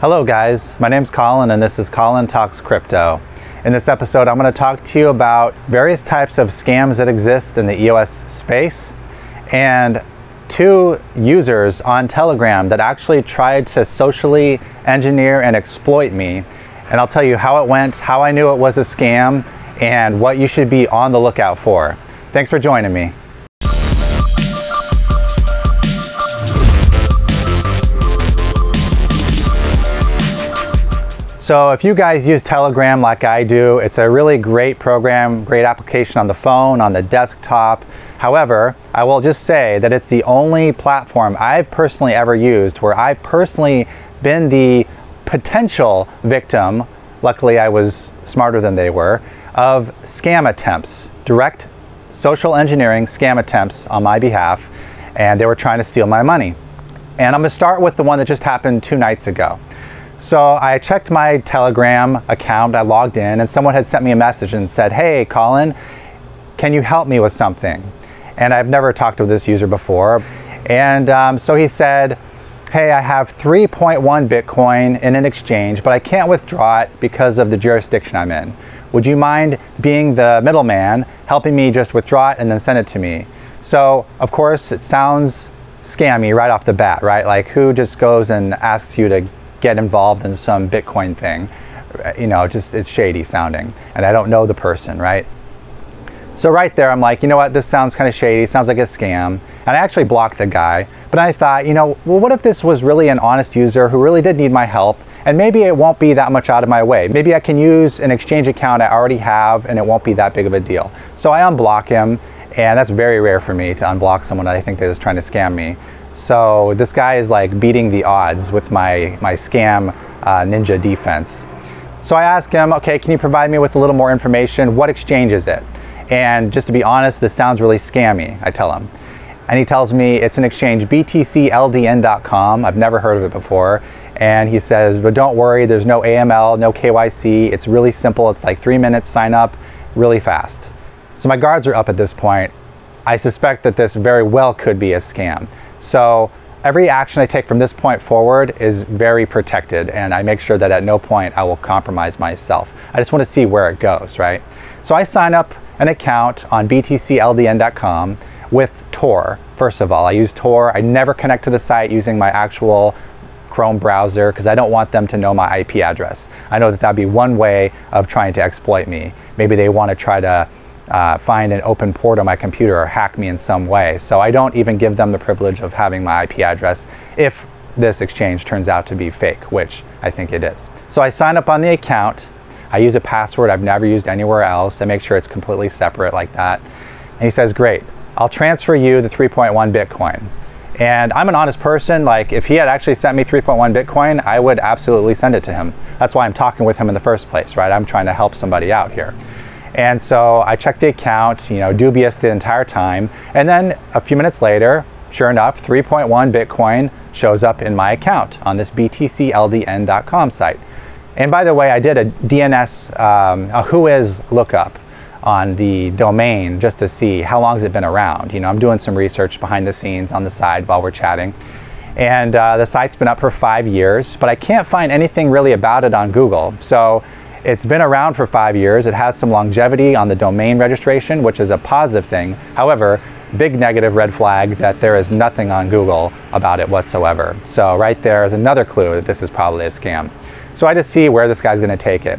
Hello guys, my name's Colin and this is Colin Talks Crypto. In this episode I'm going to talk to you about various types of scams that exist in the EOS space and two users on Telegram that actually tried to socially engineer and exploit me. And I'll tell you how it went, how I knew it was a scam, and what you should be on the lookout for. Thanks for joining me. So if you guys use Telegram like I do, it's a really great program, great application on the phone, on the desktop. However, I will just say that it's the only platform I've personally ever used where I've personally been the potential victim, luckily I was smarter than they were, of scam attempts, direct social engineering scam attempts on my behalf, and they were trying to steal my money. And I'm gonna start with the one that just happened 2 nights ago. So I checked my Telegram account, I logged in, and someone had sent me a message and said, "Hey Colin, can you help me with something?" And I've never talked to this user before. And so he said, "Hey, I have 3.1 Bitcoin in an exchange, but I can't withdraw it because of the jurisdiction I'm in. Would you mind being the middleman, helping me just withdraw it and then send it to me?" So of course it sounds scammy right off the bat, right? Like, who just goes and asks you to get involved in some Bitcoin thing? You know, just it's shady sounding, and I don't know the person, right? So right there I'm like, you know what, this sounds kind of shady, sounds like a scam, and I actually blocked the guy. But I thought, you know, well, what if this was really an honest user who really did need my help, and maybe it won't be that much out of my way. Maybe I can use an exchange account I already have and it won't be that big of a deal. So I unblock him, and that's very rare for me to unblock someone that I think they're just trying to scam me. So this guy is like beating the odds with my scam ninja defense. So I asked him, okay, can you provide me with a little more information? What exchange is it? And just to be honest, this sounds really scammy, I tell him. And he tells me it's an exchange, btcldn.com. I've never heard of it before. And he says, but don't worry, there's no AML, no KYC. It's really simple. It's like 3 minutes, sign up, really fast. So my guards are up at this point. I suspect that this very well could be a scam. So every action I take from this point forward is very protected, and I make sure that at no point I will compromise myself. I just want to see where it goes, right? So I sign up an account on btcldn.com with Tor. First of all, I use Tor. I never connect to the site using my actual Chrome browser because I don't want them to know my IP address. I know that that'd be one way of trying to exploit me. Maybe they want to try to find an open port on my computer or hack me in some way. So I don't even give them the privilege of having my IP address if this exchange turns out to be fake, which I think it is. So I sign up on the account. I use a password I've never used anywhere else to make sure it's completely separate like that. And he says, great, I'll transfer you the 3.1 Bitcoin. And I'm an honest person. Like, if he had actually sent me 3.1 Bitcoin, I would absolutely send it to him. That's why I'm talking with him in the first place, right? I'm trying to help somebody out here. And so I checked the account, you know, dubious the entire time. And then a few minutes later, sure enough, 3.1 Bitcoin shows up in my account on this btcldn.com site. And by the way, I did a DNS, a Whois lookup on the domain just to see how long has it been around. You know, I'm doing some research behind the scenes on the side while we're chatting. And the site's been up for 5 years, but I can't find anything really about it on Google. So it's been around for 5 years. It has some longevity on the domain registration, which is a positive thing. However, big negative red flag that there is nothing on Google about it whatsoever. So right there is another clue that this is probably a scam. So I just see where this guy's gonna take it.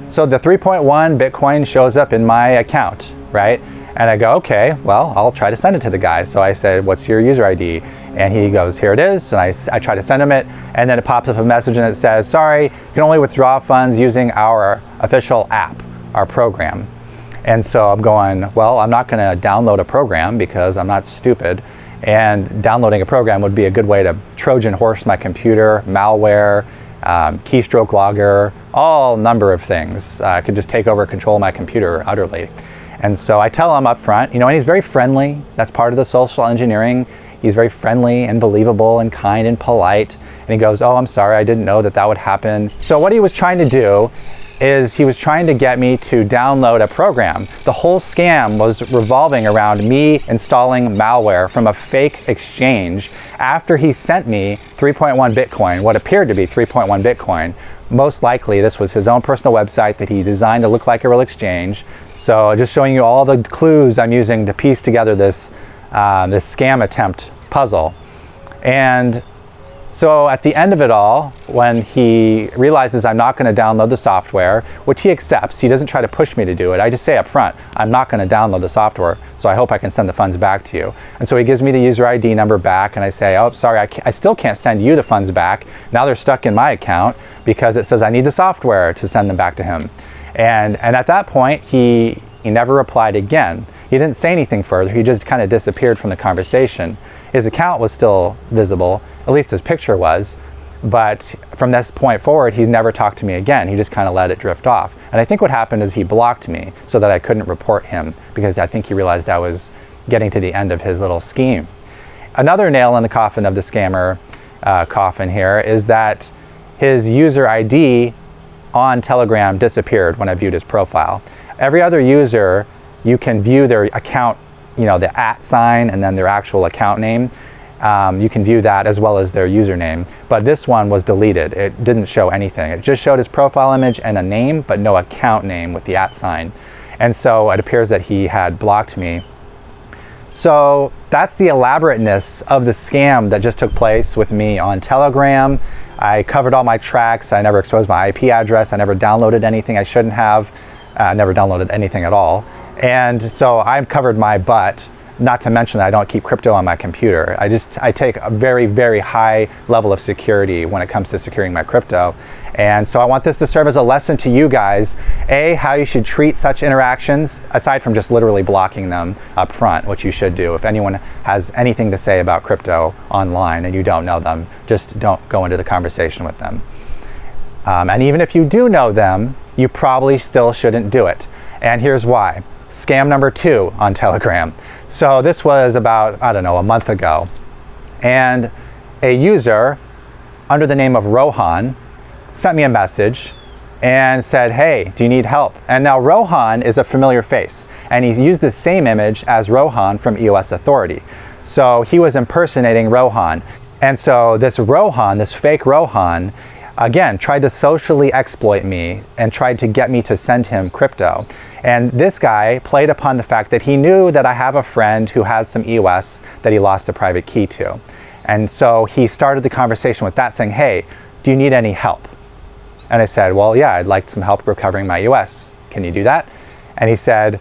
So the 3.1 Bitcoin shows up in my account, right? And I go, okay, well, I'll try to send it to the guy. So I said, what's your user ID? And he goes, here it is. And I try to send him it. And then it pops up a message and it says, sorry, you can only withdraw funds using our official app, our program. And so I'm going, well, I'm not going to download a program because I'm not stupid. And downloading a program would be a good way to Trojan horse my computer, malware, keystroke logger, all number of things. I could just take over control of my computer utterly. And so I tell him up front, you know, and he's very friendly. That's part of the social engineering. He's very friendly and believable and kind and polite. And he goes, oh, I'm sorry, I didn't know that that would happen. So what he was trying to do is he was trying to get me to download a program. The whole scam was revolving around me installing malware from a fake exchange after he sent me 3.1 Bitcoin, what appeared to be 3.1 Bitcoin. Most likely this was his own personal website that he designed to look like a real exchange. So just showing you all the clues I'm using to piece together this, this scam attempt puzzle. And so at the end of it all, when he realizes I'm not going to download the software, which he accepts, he doesn't try to push me to do it. I just say up front, I'm not going to download the software, so I hope I can send the funds back to you. And so he gives me the user ID number back, and I say, oh, sorry, I still can't send you the funds back. Now they're stuck in my account because it says I need the software to send them back to him. And at that point, he never replied again. He didn't say anything further. He just kind of disappeared from the conversation. His account was still visible, at least his picture was, but from this point forward, he's never talked to me again. He just kind of let it drift off. And I think what happened is he blocked me so that I couldn't report him, because I think he realized I was getting to the end of his little scheme. Another nail in the coffin of the scammer coffin here is that his user ID on Telegram disappeared when I viewed his profile. Every other user, you can view their account, you know, the @ sign and then their actual account name. You can view that as well as their username, but this one was deleted. It didn't show anything. It just showed his profile image and a name, but no account name with the @ sign. And so it appears that he had blocked me. So that's the elaborateness of the scam that just took place with me on Telegram. I covered all my tracks. I never exposed my IP address. I never downloaded anything I shouldn't have. Never downloaded anything at all. And so I've covered my butt, not to mention that I don't keep crypto on my computer. I take a very, very high level of security when it comes to securing my crypto. And so I want this to serve as a lesson to you guys, A, how you should treat such interactions, aside from just literally blocking them up front, which you should do. If anyone has anything to say about crypto online and you don't know them, just don't go into the conversation with them. And even if you do know them, you probably still shouldn't do it. And here's why. Scam number 2 on Telegram. So this was about, I don't know, a month ago. And a user under the name of Rohan sent me a message and said, hey, do you need help? And now Rohan is a familiar face, and he's used the same image as Rohan from EOS Authority. So he was impersonating Rohan. And so this Rohan, this fake Rohan, again, tried to socially exploit me and tried to get me to send him crypto. And this guy played upon the fact that he knew that I have a friend who has some EOS that he lost a private key to. And so he started the conversation with that, saying, hey, do you need any help? And I said, well, yeah, I'd like some help recovering my EOS. Can you do that? And he said,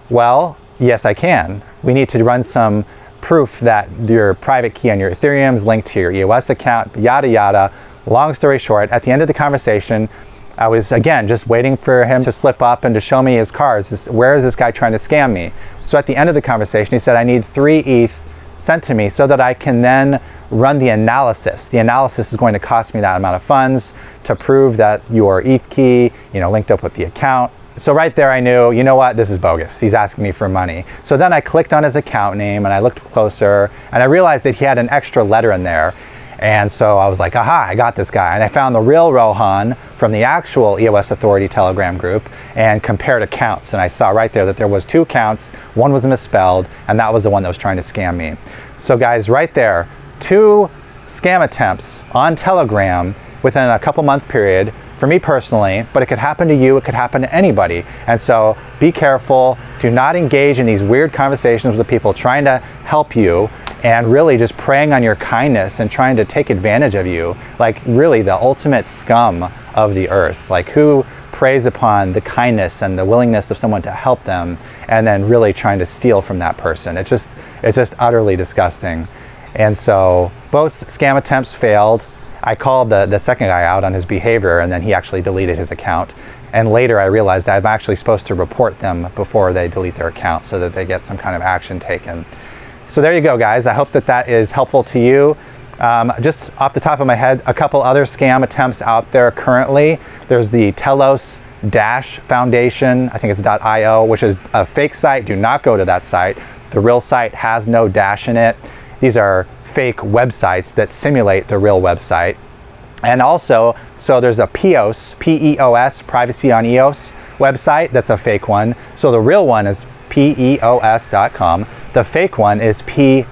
well, yes, I can. We need to run some proof that your private key on your Ethereum is linked to your EOS account, yada, yada. Long story short, at the end of the conversation, I was, again, just waiting for him to slip up and to show me his cards. Where is this guy trying to scam me? So at the end of the conversation, he said, I need 3 ETH sent to me so that I can then run the analysis. The analysis is going to cost me that amount of funds to prove that your ETH key, linked up with the account. So right there I knew, you know what, this is bogus. He's asking me for money. So then I clicked on his account name and I looked closer and I realized that he had an extra letter in there. And so I was like, aha, I got this guy. And I found the real Rohan from the actual EOS Authority Telegram group and compared accounts. And I saw right there that there was 2 accounts. One was misspelled, and that was the one that was trying to scam me. So guys, right there, 2 scam attempts on Telegram within a couple-month period for me personally, but it could happen to you, it could happen to anybody. And so be careful. Do not engage in these weird conversations with people trying to help you and really just preying on your kindness and trying to take advantage of you. Like really the ultimate scum of the earth. Like who preys upon the kindness and the willingness of someone to help them and then really trying to steal from that person. It's just utterly disgusting. And so both scam attempts failed. I called the second guy out on his behavior and then he actually deleted his account. And later I realized that I'm actually supposed to report them before they delete their account so that they get some kind of action taken. So there you go, guys. I hope that that is helpful to you. Just off the top of my head, a couple other scam attempts out there currently. There's the Telos Dash Foundation, I think it's .io, which is a fake site. Do not go to that site. The real site has no dash in it. These are fake websites that simulate the real website. And also, so there's a PEOS, P-E-O-S, Privacy on EOS website. That's a fake one. So the real one is PEOS.com. The fake one is P-EOS.com.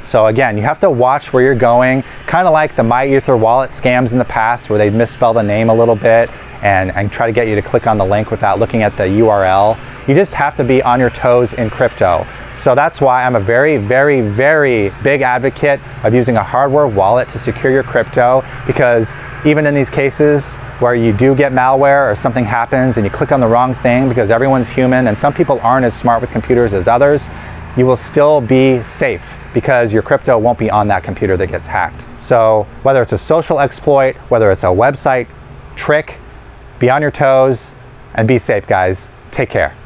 So again, you have to watch where you're going, kind of like the MyEther wallet scams in the past where they misspell the name a little bit and try to get you to click on the link without looking at the URL. You just have to be on your toes in crypto. So that's why I'm a very, very, very big advocate of using a hardware wallet to secure your crypto, because even in these cases where you do get malware or something happens and you click on the wrong thing, because everyone's human and some people aren't as smart with computers as others, you will still be safe because your crypto won't be on that computer that gets hacked. So whether it's a social exploit, whether it's a website trick, be on your toes and be safe, guys. Take care.